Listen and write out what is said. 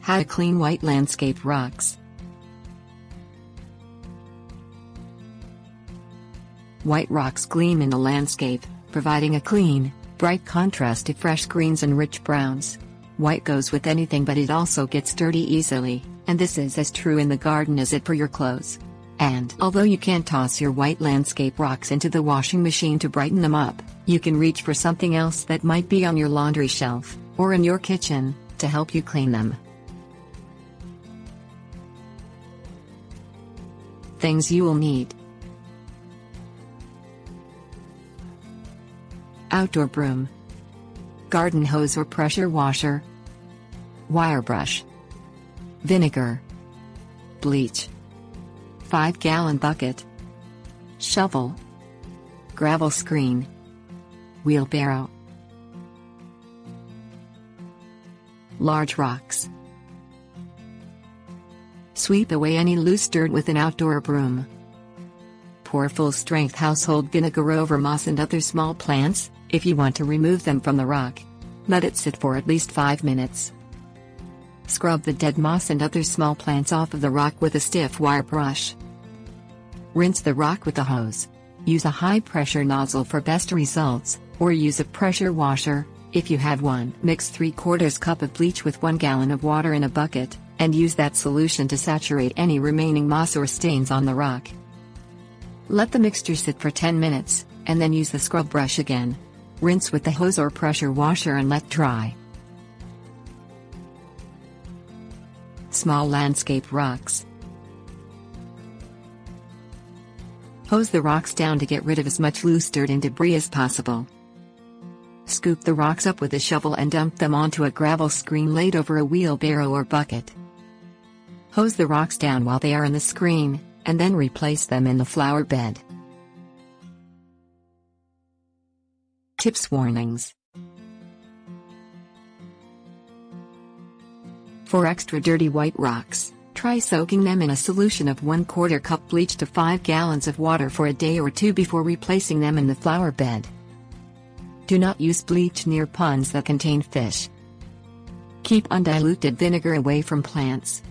How to clean white landscape rocks. White rocks gleam in the landscape, providing a clean, bright contrast to fresh greens and rich browns. White goes with anything, but it also gets dirty easily, and this is as true in the garden as it for your clothes. And although you can't toss your white landscape rocks into the washing machine to brighten them up, you can reach for something else that might be on your laundry shelf, or in your kitchen, to help you clean them. Things you will need: outdoor broom, garden hose or pressure washer, wire brush, vinegar, bleach, 5-gallon bucket, shovel, gravel screen, wheelbarrow. Large rocks. Sweep away any loose dirt with an outdoor broom. Pour full-strength household vinegar over moss and other small plants, if you want to remove them from the rock. Let it sit for at least 5 minutes. Scrub the dead moss and other small plants off of the rock with a stiff wire brush. Rinse the rock with a hose. Use a high-pressure nozzle for best results, or use a pressure washer, if you have one. Mix 3/4 cup of bleach with 1 gallon of water in a bucket, and use that solution to saturate any remaining moss or stains on the rock. Let the mixture sit for 10 minutes, and then use the scrub brush again. Rinse with the hose or pressure washer and let dry. Small landscape rocks. Hose the rocks down to get rid of as much loose dirt and debris as possible. Scoop the rocks up with a shovel and dump them onto a gravel screen laid over a wheelbarrow or bucket. Hose the rocks down while they are in the screen, and then replace them in the flower bed. Tips: warnings. For extra dirty white rocks, try soaking them in a solution of 1/4 cup bleach to 5 gallons of water for a day or two before replacing them in the flower bed. Do not use bleach near ponds that contain fish. Keep undiluted vinegar away from plants.